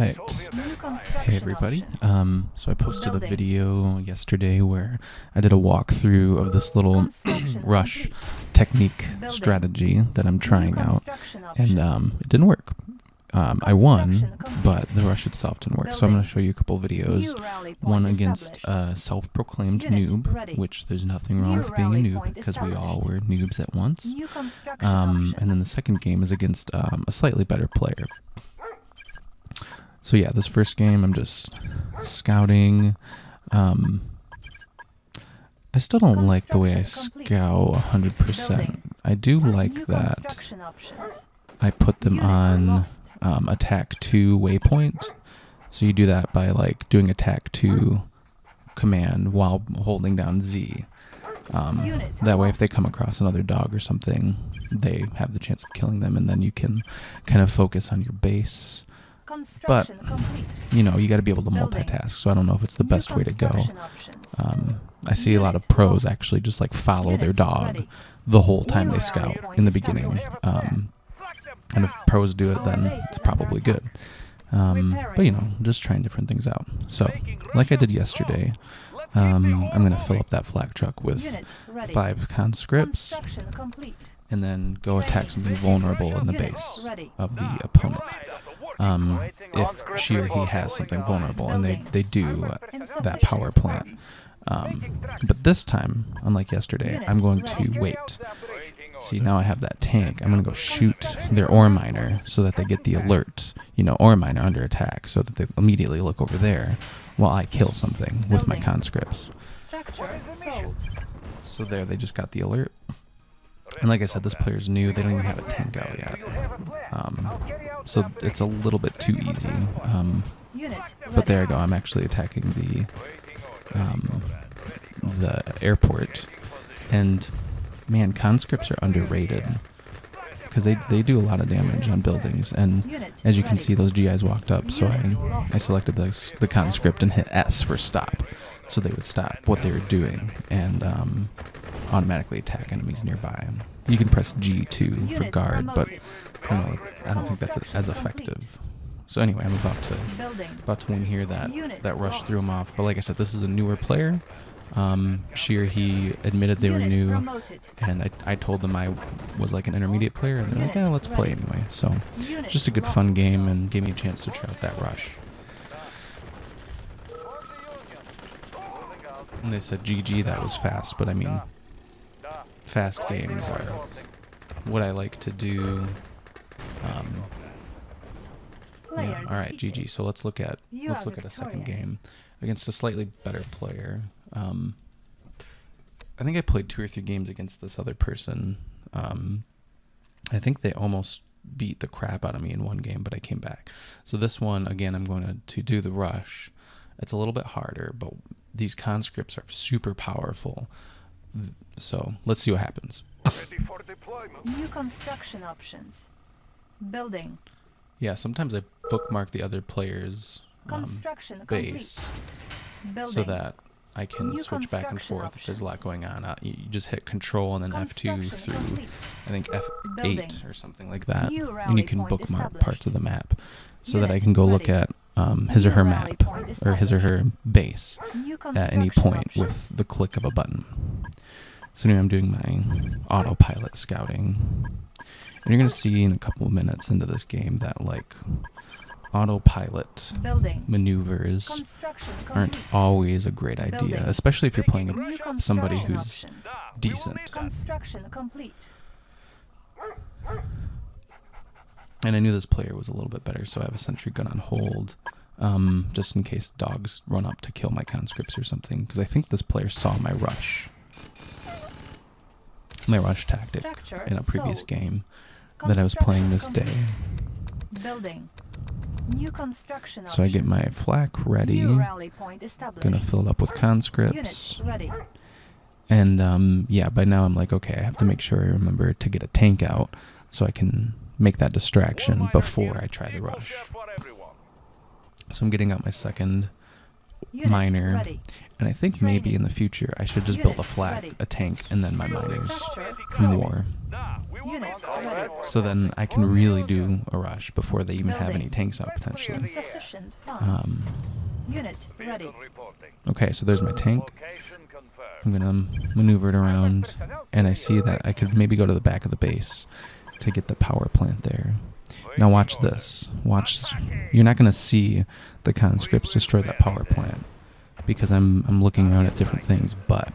Alright, hey everybody. So I posted a video yesterday where I did a walkthrough of this little rush technique strategy that I'm trying out, and it didn't work. I won, but the rush itself didn't work. So I'm going to show you a couple videos. One against a self-proclaimed noob, which there's nothing wrong with being a noob because we all were noobs at once. And then the second game is against a slightly better player. So yeah, this first game I'm just scouting. I still don't like the way I scout 100%. I do like that I put them on attack 2 waypoint. So you do that by like doing attack 2 command while holding down Z. That way if they come across another dog or something, they have the chance of killing them, and then you can kind of focus on your base. But, you know, you got to be able to multitask, so I don't know if it's the best way to go. I see a lot of pros actually just like follow their dog the whole time they scout in the beginning. And if pros do it, then it's probably good. But, you know, just trying different things out. So, like I did yesterday, I'm going to fill up that flak truck with 5 conscripts, and then go attack something vulnerable in the base of the opponent. If she or he has something vulnerable, and they do that power plant. But this time, unlike yesterday, I'm going to wait. See, now I have that tank. I'm going to go shoot their ore miner so that they get the alert, you know, ore miner under attack, so that they immediately look over there while I kill something with my conscripts. So there, they just got the alert. And like I said, this player's new. They don't even have a tank out yet. So it's a little bit too easy. But there I go. I'm actually attacking the airport. And man, conscripts are underrated because they do a lot of damage on buildings. And as you can see, those GIs walked up, so I selected the conscript and hit S for stop, so they would stop what they were doing and automatically attack enemies nearby. You can press G2 for guard, but I don't think that's as effective. So anyway, I'm about to win here. That rush threw him off. But like I said, this is a newer player. She or he admitted they were new, and I told them I was like an intermediate player, and they're like, yeah, let's play anyway. So just a good fun game, and gave me a chance to try out that rush. And they said GG, that was fast, but I mean, fast games are what I like to do. Yeah, all right, GG. So let's look at a second game against a slightly better player. I think I played 2 or 3 games against this other person. I think they almost beat the crap out of me in one game, but I came back. So this one, again, I'm going to do the rush. It's a little bit harder, but these conscripts are super powerful. So let's see what happens. New construction options. Building. Yeah, sometimes I bookmark the other player's base so that I can switch back and forth if there's a lot going on. You just hit Control and then F2 through, I think, F8 or something like that. And you can bookmark parts of the map so that I can go look at his or her map, or his or her base at any point with the click of a button. So now I'm doing my autopilot scouting. And you're going to see in a couple of minutes into this game that, like, autopilot maneuvers aren't always a great idea, especially if you're playing somebody who's decent. And I knew this player was a little bit better, so I have a sentry gun on hold, just in case dogs run up to kill my conscripts or something, because I think this player saw my rush tactic in a previous game that I was playing this day. So I get my flak ready, gonna fill it up with conscripts, and yeah, by now I'm like, okay, I have to make sure I remember to get a tank out so I can make that distraction before I try the rush. So I'm getting out my second miner, ready. and I think maybe in the future I should just build a flak, a tank, and then my miners from war. Unit ready. So then I can really do a rush before they even have any tanks out potentially. Insufficient funds. Unit ready. Okay, so there's my tank. I'm gonna maneuver it around, and I see that I could maybe go to the back of the base to get the power plant there. Now watch this. Watch this. You're not gonna see the conscripts destroy that power plant because I'm looking around at different things, but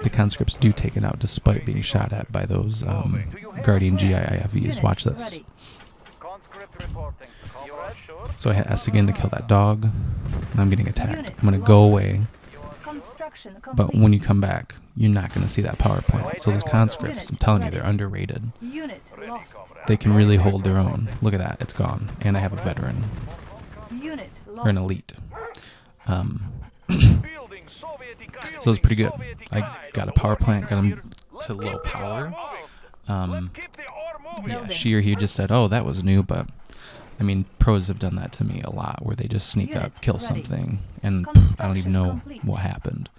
the conscripts do take it out despite being shot at by those Guardian GIIFVs. Watch this. So I hit S again to kill that dog, and I'm getting attacked. I'm going to go away, but when you come back, you're not going to see that power plant. So those conscripts, I'm telling you, they're underrated. They can really hold their own. Look at that, it's gone. And I have a veteran, or an elite. So it's pretty good. I got a power plant, got him to low power. Yeah, he just said, oh, that was new, but I mean, pros have done that to me a lot, where they just sneak up, kill something, and I don't even know what happened.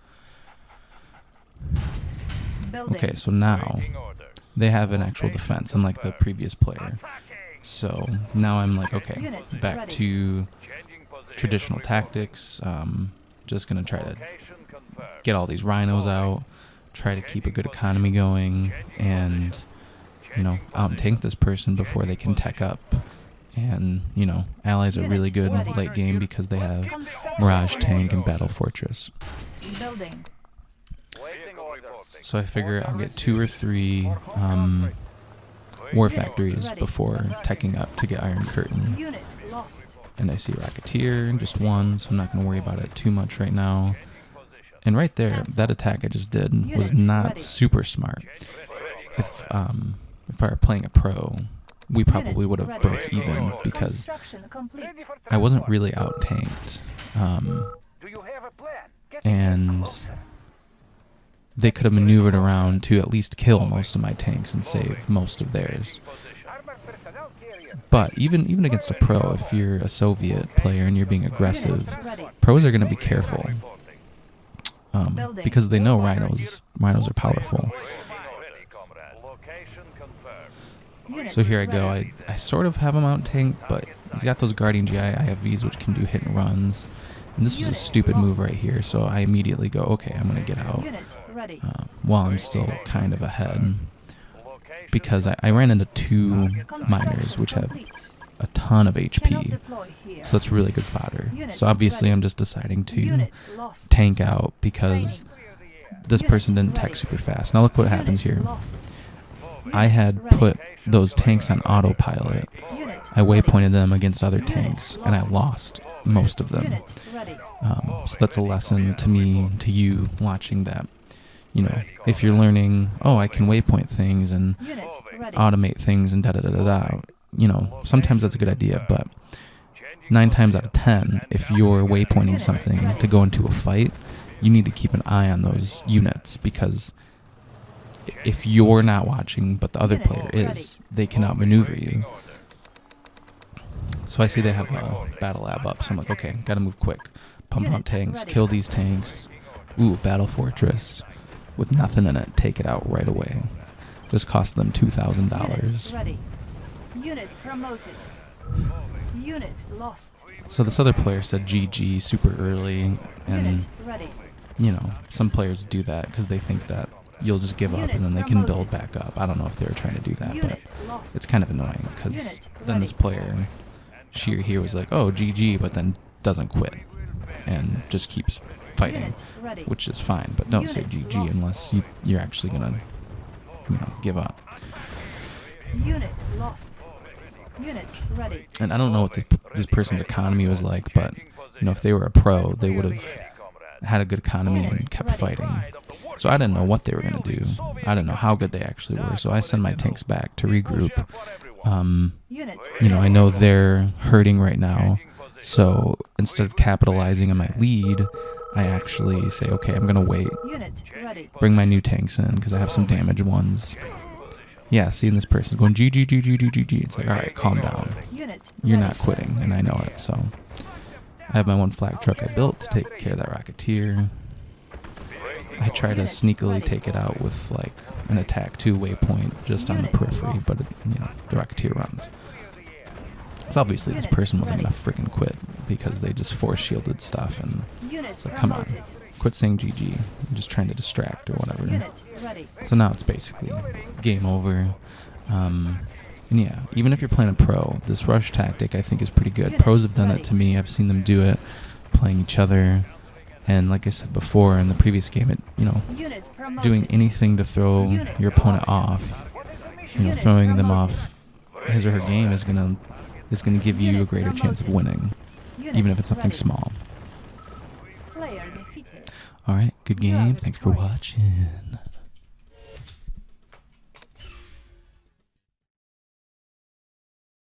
Okay, so now they have an actual defense, unlike the previous player. So now I'm like, okay, back to traditional tactics. Just gonna try to get all these rhinos out, try to keep a good economy going, and out tank this person before they can tech up. And allies are really good late game because they have Mirage Tank and Battle Fortress. So I figure I'll get 2 or 3 war factories before teching up to get Iron Curtain. And I see Rocketeer, just 1, so I'm not going to worry about it too much right now. And right there, that attack I just did was not super smart. If I were playing a pro, we probably would have broke even because I wasn't really out tanked. And they could have maneuvered around to at least kill most of my tanks and save most of theirs. But even against a pro, if you're a Soviet player and you're being aggressive, pros are going to be careful because they know rhinos are powerful. So here I go. I sort of have him out tanked, but he's got those Guardian GIIFVs which can do hit and runs. And this was a stupid move right here, so I immediately go, okay, I'm going to get out while I'm still kind of ahead. Because I ran into 2 miners which have a ton of HP, so it's really good fodder. So obviously I'm just deciding to tank out because this person didn't tech super fast. Now look what happens here. I had put those tanks on autopilot. I waypointed them against other tanks, and I lost most of them. So that's a lesson to me, to you watching that. If you're learning, oh, I can waypoint things and automate things and da-da-da-da-da, sometimes that's a good idea, but 9 times out of 10, if you're waypointing something to go into a fight, you need to keep an eye on those units, because if you're not watching but the other player is, they can outmaneuver you. So I see they have a battle lab up, so I'm like, okay, gotta move quick. Pump out tanks, kill these tanks. Ooh, Battle Fortress with nothing in it, take it out right away. This cost them $2,000. Unit promoted. Unit lost. So this other player said GG super early, and some players do that because they think that you'll just give up and then they can build back up. I don't know if they were trying to do that, but it's kind of annoying because then this player, she or he was like, oh, GG, but then doesn't quit and just keeps fighting, which is fine, but don't say GG unless you're actually gonna give up. Unit lost. Unit ready. And I don't know what this person's economy was like, but if they were a pro, they would have had a good economy and kept fighting. So I didn't know what they were gonna do. I didn't know how good they actually were, so I send my tanks back to regroup. I know they're hurting right now, so instead of capitalizing on my lead, I actually say, okay, I'm gonna wait, bring my new tanks in because I have some damaged ones. Yeah, seeing this person's going GG, GG, GG, GG. It's like, all right, calm down. You're not quitting, and I know it. So I have my one flak truck I built to take care of that Rocketeer. I try to sneakily take it out with like an attack 2 waypoint just on the periphery, but the Rocketeer runs. So obviously this person wasn't gonna freaking quit because they just force shielded stuff, and it's like, come on, quit saying GG. I'm just trying to distract or whatever. So now it's basically game over. And yeah, even if you're playing a pro, this rush tactic I think is pretty good. Pros have done it to me. I've seen them do it, playing each other. And like I said before in the previous game, doing anything to throw your opponent off, throwing them off his or her game is gonna give you a greater chance of winning, even if it's something small. Alright, good game. Thanks for watching.